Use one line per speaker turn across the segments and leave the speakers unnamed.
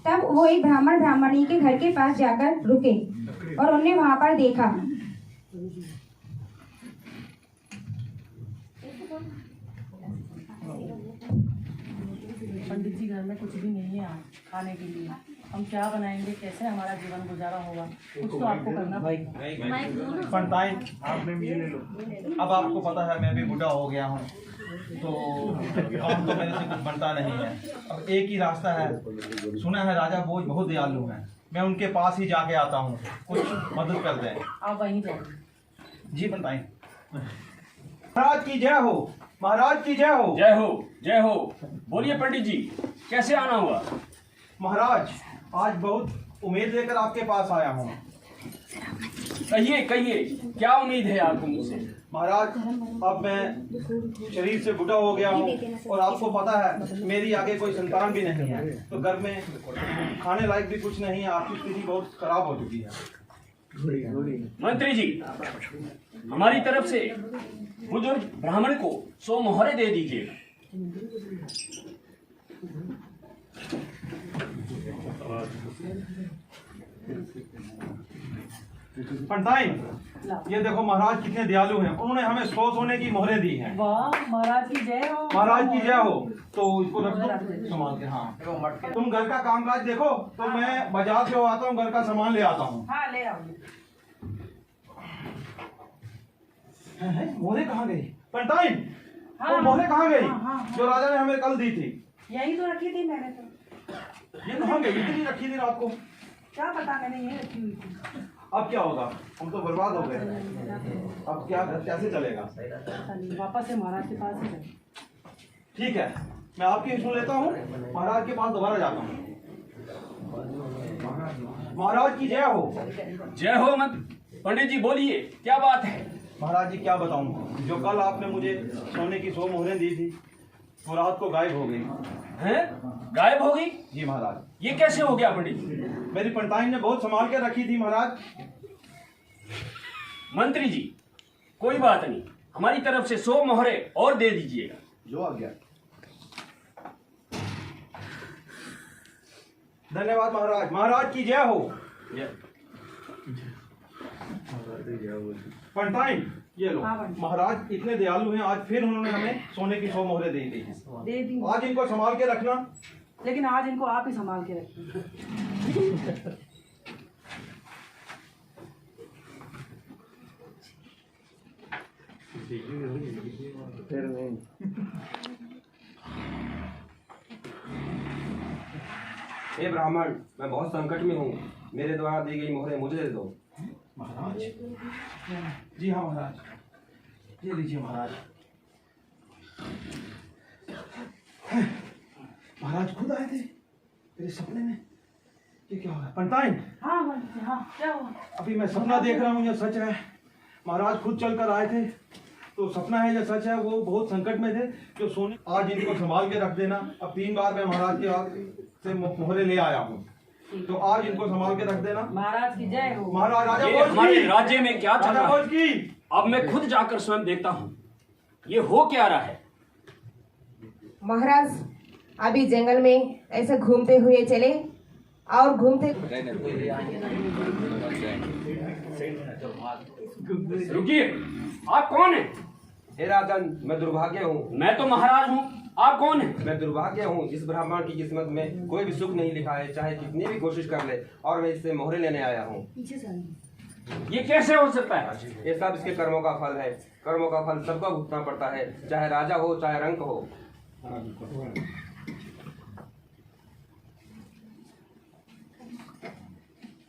तब वो एक ब्राह्मण ब्राह्मणी के घर के पास जाकर रुके और उन्हें वहां पर देखा।
पंडित जी, घर में कुछ भी नहीं है खाने के लिए, हम क्या बनाएंगे, कैसे हमारा जीवन गुजारा होगा, कुछ तो आपको करना पड़ेगा।
पंडिताइन, आप में मुझे ले लो। अब आपको पता है मैं भी बूढ़ा हो गया हूँ, तो काम तो मेरे से कुछ बनता नहीं है। अब एक ही रास्ता है, सुना है राजा भोज बहुत दयालु हैं, मैं उनके पास ही जाके आता हूँ, कुछ मदद कर दें।
आप वहीं जाओ।
जी पंडिताइन। महाराज की जय हो, महाराज की जय हो।
जय हो, जय हो। बोलिए पंडित जी, कैसे आना हुआ?
महाराज, आज बहुत उम्मीद लेकर आपके पास आया हूँ।
कहिए कहिए, क्या उम्मीद है आपको मुझसे?
महाराज, अब मैं शरीर से बूढ़ा हो गया हूँ और आपको पता है मेरी आगे कोई संतान भी नहीं है, तो घर में खाने लायक भी कुछ नहीं है, आपकी स्थिति बहुत खराब हो चुकी है।
मंत्री जी, हमारी तरफ से बुजुर्ग ब्राह्मण को 100 मोहरे दे दीजिए।
पंडिताइन, ये देखो महाराज कितने दयालु हैं, उन्होंने हमें 100 सोने की मोहरें दी हैं।
वाह, महाराज की जय हो।
महाराज की जय हो। तो इसको रख दो संभाल के। हाँ, तुम घर का कामकाज देखो, तो मैं बाजार से आता हूँ, घर का सामान ले आता हूँ।
हाँ, ले आओ।
मोहरें कहाँ गई पंडिताइन?
हाँ,
वो मोहरें कहाँ गई
हाँ,
जो राजा ने हमें कल दी थी?
यही तो रखी थी मैंने तो।
ये कहाँ गई? इतनी रखी थी रात को।
क्या पता, मैंने यही रखी हुई थी।
अब क्या होगा? हम तो बर्बाद हो गए। अब क्या घर कैसे चलेगा?
वापस से महाराज के पास ही जाए।
ठीक है, मैं आपकी सुन लेता हूँ, महाराज के पास दोबारा जाता हूँ। महाराज की जय हो।
जय हो। पंडित जी बोलिए, क्या बात है?
महाराज जी क्या बताऊँ, जो कल आपने मुझे सोने की 100 मोहरें दी थी, वो रात को गायब हो गई।
हैं? गायब हो गई?
जी महाराज।
ये कैसे हो गया पंडित जी?
मेरी पंडिताइन ने बहुत संभाल के रखी थी महाराज।
मंत्री जी, कोई बात नहीं, हमारी तरफ से 100 मोहरे और दे दीजिएगा।
जो आ गया। धन्यवाद महाराज। महाराज की जय हो। पंडिताइन, ये लो।
हाँ, पंडित।
महाराज इतने दयालु हैं, आज फिर उन्होंने हमें सोने की 100 मोहरें दे दी हैं।
दे दी,
आज इनको संभाल के रखना।
लेकिन आज इनको आप ही संभाल के रखिए।
हे ब्राह्मण, मैं बहुत संकट में हूँ, मेरे द्वारा दी गई मोहरें मुझे दे दो।
महाराज। जी हाँ महाराज, ये लीजिए महाराज। महाराज खुद आए थे तेरे सपने में? ये क्या हुआ पंडिताइन?
हाँ पंडित जी, हाँ, क्या हुआ?
अभी मैं सपना देख रहा हूँ, ये सच है। महाराज खुद चल कर आए थे, तो सपना है या सच है? वो बहुत संकट में थे, जो सोने। आज इनको संभाल के रख देना। अब 3 बार मैं महाराज के हाथ से मोहरे ले आया हूँ, तो आज इनको संभाल के रख देना।
महाराज की जय हो।
महाराज राजा
ये
भोज
हमारे
की।
राज्य में क्या चल
राजा
रहा
भोज
है?
की।
अब मैं खुद जाकर स्वयं देखता हूँ, ये हो क्या रहा है।
महाराज, अभी जंगल में ऐसे घूमते हुए चले और घूमते।
रुकिए, आप कौन हैं?
हे राजन, मैं दुर्भाग्य हूँ।
मैं तो महाराज हूँ, आप कौन हैं?
मैं दुर्भाग्य हूँ, इस ब्राह्मण की किस्मत में कोई भी सुख नहीं लिखा है, चाहे कितनी भी कोशिश कर ले, और मैं इससे मोहरे लेने आया हूँ।
ये कैसे हो सकता है?
ये सब इसके कर्मों का फल है। कर्मों का फल सबको भुगतना पड़ता है, चाहे राजा हो चाहे रंक हो।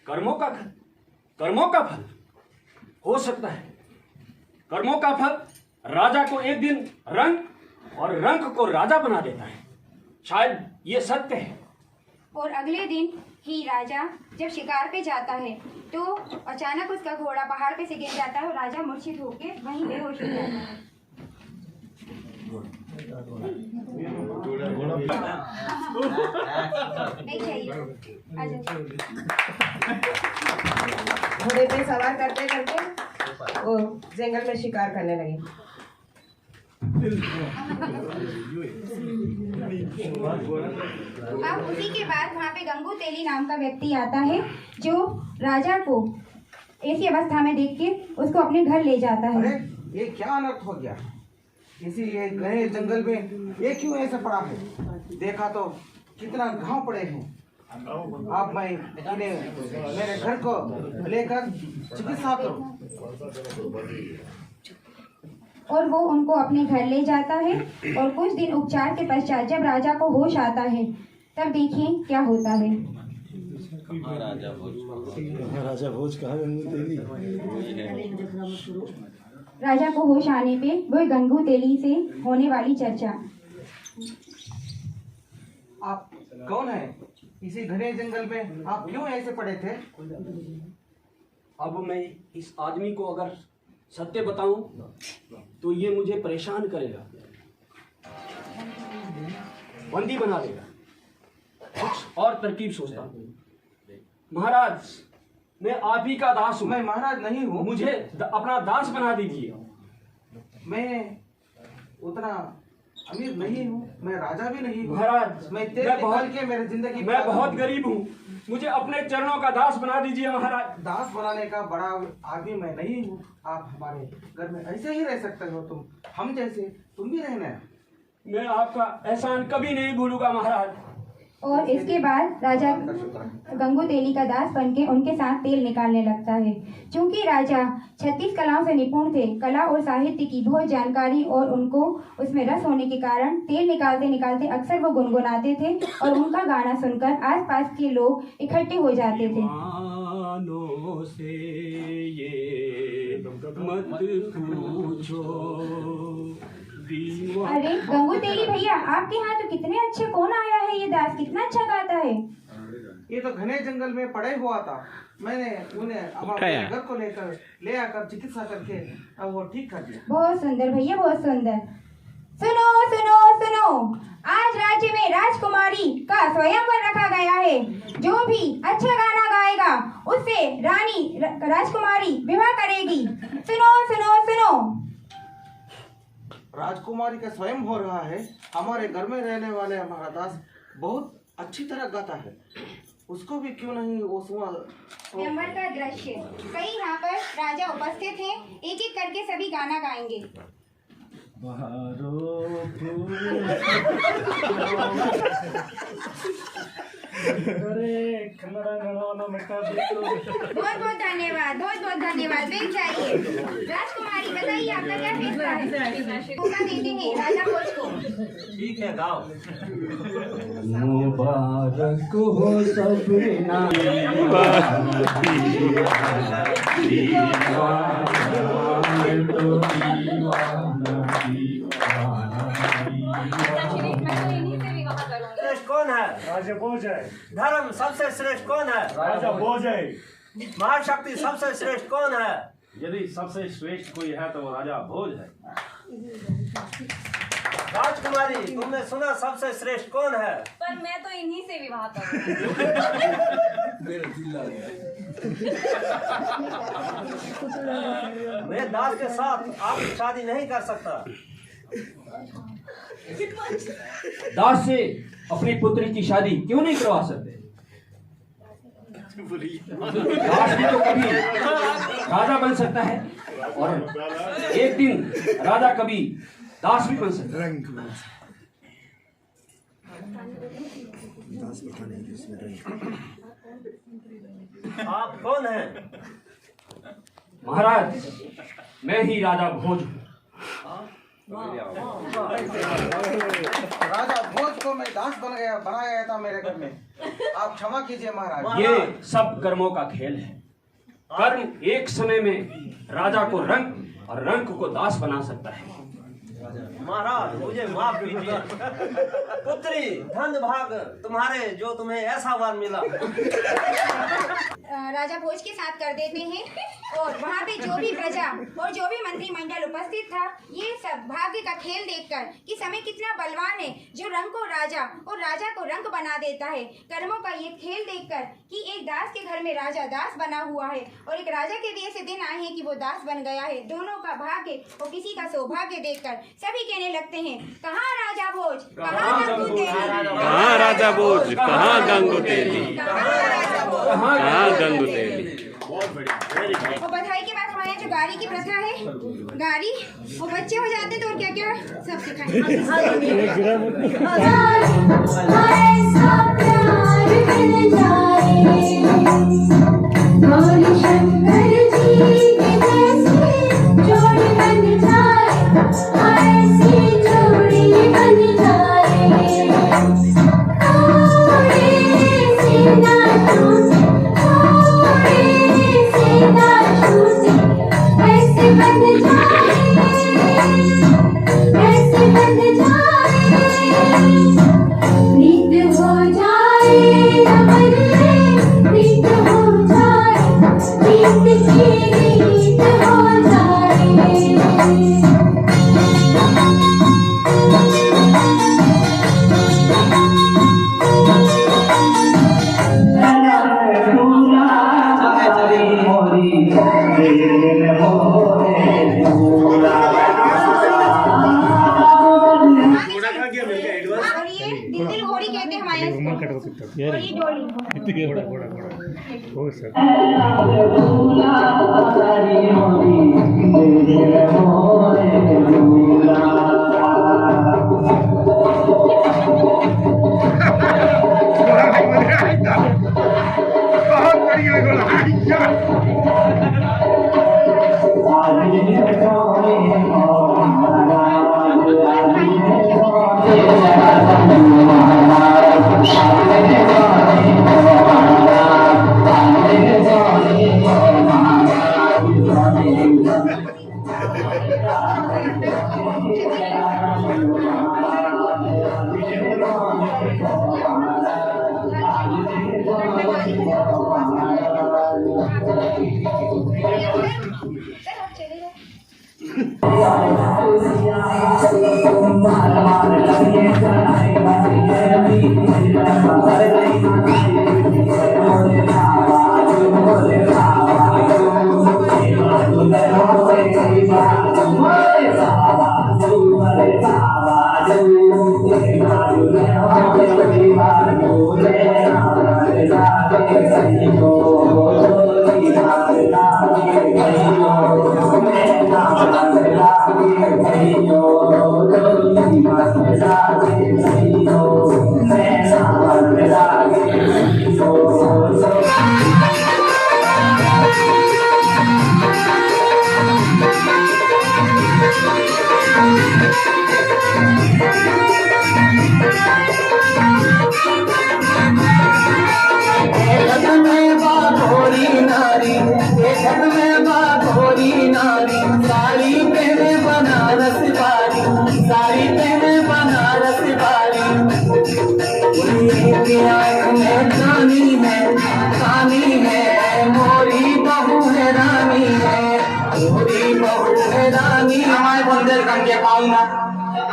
कर्मों का फल हो सकता है। कर्मों का फल राजा को एक दिन रंक और रंक को राजा बना देता है। शायद ये सत्य है।
और अगले दिन ही राजा जब शिकार पे जाता है तो अचानक उसका घोड़ा पहाड़ पे से गिर जाता है और राजा मूर्छित होकर वहीं बेहोश हो जाता है। नहीं चाहिए, आ जाओ।
घोड़े पे सवार करते करते वो जंगल में शिकार करने लगे।
अब उसी के बाद वहाँ पे गंगू तेली नाम का व्यक्ति आता है, जो राजा को ऐसी अवस्था में देख के उसको अपने घर ले जाता है।
अरे ये क्या अनर्थ हो गया? इसी ये घने जंगल में ये क्यों ऐसा पड़ा है? देखा तो कितना घाव पड़े हैं। आप मैं इन्हें मेरे घर को लेकर चिकित्सा करूं।
और वो उनको अपने घर ले जाता है और कुछ दिन उपचार के पश्चात जब राजा को होश आता है तब देखिए क्या होता है।
राजा भोज कहाँ गंगू तेली?
राजा को होश आने पे वो गंगू तेली से होने वाली चर्चा।
आप कौन है? इसी घने जंगल में आप क्यों ऐसे पड़े थे?
अब मैं इस आदमी को अगर सत्य बताऊं तो ये मुझे परेशान करेगा, बंदी बना देगा। कुछ और तरकीब सोचता हूं। महाराज, मैं आप ही का दास हूं।
मैं महाराज नहीं हूँ।
मुझे अपना दास बना दीजिए।
मैं उतना अमीर नहीं हूँ, मैं राजा भी नहीं हूँ।
महाराज,
मैं तेल निकाल के मेरी जिंदगी
मैं बहुत गरीब हूँ, मुझे अपने चरणों का दास बना दीजिए महाराज।
दास बनाने का बड़ा आदमी मैं नहीं हूँ। आप हमारे घर में ऐसे ही रह सकते हो। तुम हम जैसे तुम भी रहना है।
मैं आपका एहसान कभी नहीं भूलूंगा महाराज।
और इसके बाद राजा गंगू तेली का दास बनके उनके साथ तेल निकालने लगता है। चूंकि राजा 36 कलाओं से निपुण थे, कला और साहित्य की बहुत जानकारी और उनको उसमें रस होने के कारण तेल निकालते निकालते अक्सर वो गुनगुनाते थे और उनका गाना सुनकर आसपास के लोग इकट्ठे हो जाते थे।
मानो से ये मत पूछो।
अरे गंगू तेली भैया, आपके यहाँ तो कितने अच्छे, कौन आया है ये दास, कितना अच्छा गाता है।
ये तो घने जंगल में पड़े हुआ था। मैंने उन्हें अपने घर को लेकर ले आकर चिकित्सा करके अब वो ठीक कर दिया।
बहुत सुंदर भैया, बहुत सुंदर। सुनो सुनो सुनो, आज राज्य में राजकुमारी का स्वयंवर रखा गया है। जो भी अच्छा गाना गाएगा उससे रानी राजकुमारी विवाह करेगी। सुनो सुनो सुनो।
राजकुमारी का स्वयं हो रहा है। हमारे घर में रहने वाले हमारा दास बहुत अच्छी तरह गाता है, उसको भी क्यों नहीं वो
स्वयंवर का दृश्य। कई यहाँ पर राजा उपस्थित हैं, एक एक करके सभी गाना गाएंगे। बहुत बहुत धन्यवाद, बहुत बहुत धन्यवाद। बैठ जाइए। राजकुमारी बताइए आपका क्या फैसला है? मौका देते हैं राजा भोज को।
ठीक है, गाओ।
मुबारक हो सबना
श्रेष्ठ कौन है?
राजा भोज है।
धर्म सबसे श्रेष्ठ कौन है?
राजा भोज है।
महाशक्ति सबसे श्रेष्ठ कौन है?
यदि सबसे श्रेष्ठ कोई है तो वो राजा भोज है।
राजकुमारी, तुमने सुना सबसे श्रेष्ठ कौन है?
पर मैं तो इन्हीं से विवाह करूंगी।
मैं दास के साथ आपकी शादी नहीं कर सकता।
दास से अपनी पुत्री की शादी क्यों नहीं करवा सकते? दास भी तो कभी राजा बन सकता है और एक दिन राजा कभी दास भी बन सकता है।
आप कौन हैं?
महाराज, मैं ही राजा भोज हूँ।
राजा भोज को मैं दास बनाया गया था मेरे घर में। आप क्षमा कीजिए महाराज।
ये सब कर्मों का खेल है। कर्म एक समय में राजा को रंक और रंक को दास बना सकता है।
महाराज, मुझे माफ कीजिए। पुत्री, धन भाग तुम्हारे जो तुम्हें ऐसा वर मिला।
राजा भोज के साथ कर देते हैं। और वहाँ पे जो भी प्रजा और जो भी मंत्रिमंडल उपस्थित था, ये सब भाग्य का खेल देखकर कि समय कितना बलवान है जो रंग को राजा और राजा को रंग बना देता है। कर्मों का ये खेल देखकर कि एक दास के घर में राजा दास बना हुआ है और एक राजा के भी ऐसे दिन आए हैं कि वो दास बन गया है। दोनों का भाग्य और किसी का सौभाग्य देखकर सभी कहने लगते हैं, कहाँ राजा भोज, कहाँ गंगू तेली,
कहाँ राजा भोज, कहाँ गंगू तेली, कहाँ गंगू तेली।
और बधाई के बाद हमारे यहाँ जो गाड़ी की प्रथा है, गाड़ी वो बच्चे हो जाते तो और क्या क्या सब दिल घोड़ी कहते हैं हमारे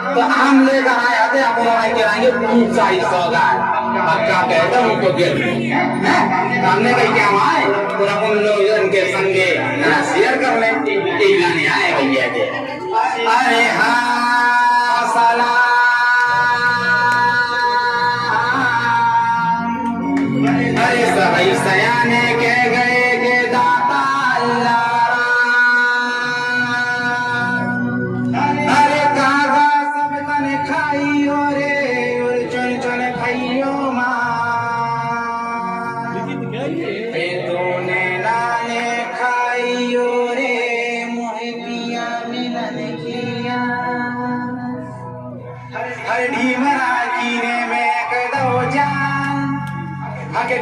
तो आम ले कहा आते हम गिराएंगे 200-250 पक्का कहता उनको गिर हमने कही क्या आए तो अपन लोग उनके संगे शेयर कर ले लाने आए भैया के अरे हाँ सलाम अरे सभी सयाने के गए के दाता अल्लाह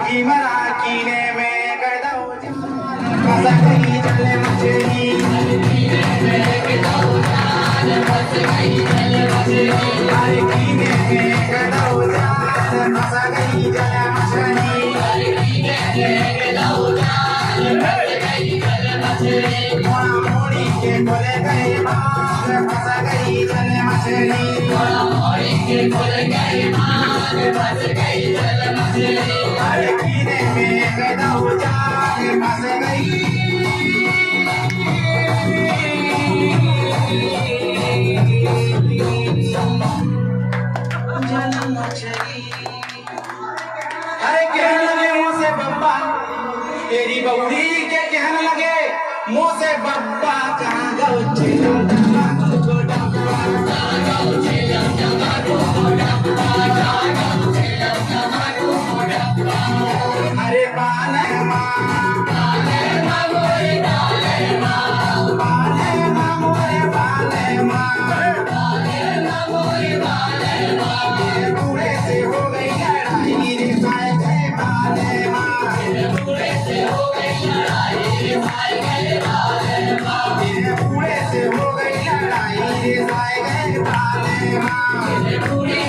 भीमरा कीने में गदा हो जाए चले मछली कीने में गदा हो जाए मछली मछली अरे कीने में गदौ जाल फंस गई अरे कहने लगे मुँह से बब्बा तेरी बउरी के कहने लगे मुँह से बब्बा कहाँ गौ अरे बाले बूढ़े से हो गई लड़ाई रे साए गए बाले माँ बूढ़े से हो गई लड़ाई रे साए गए बाले माँ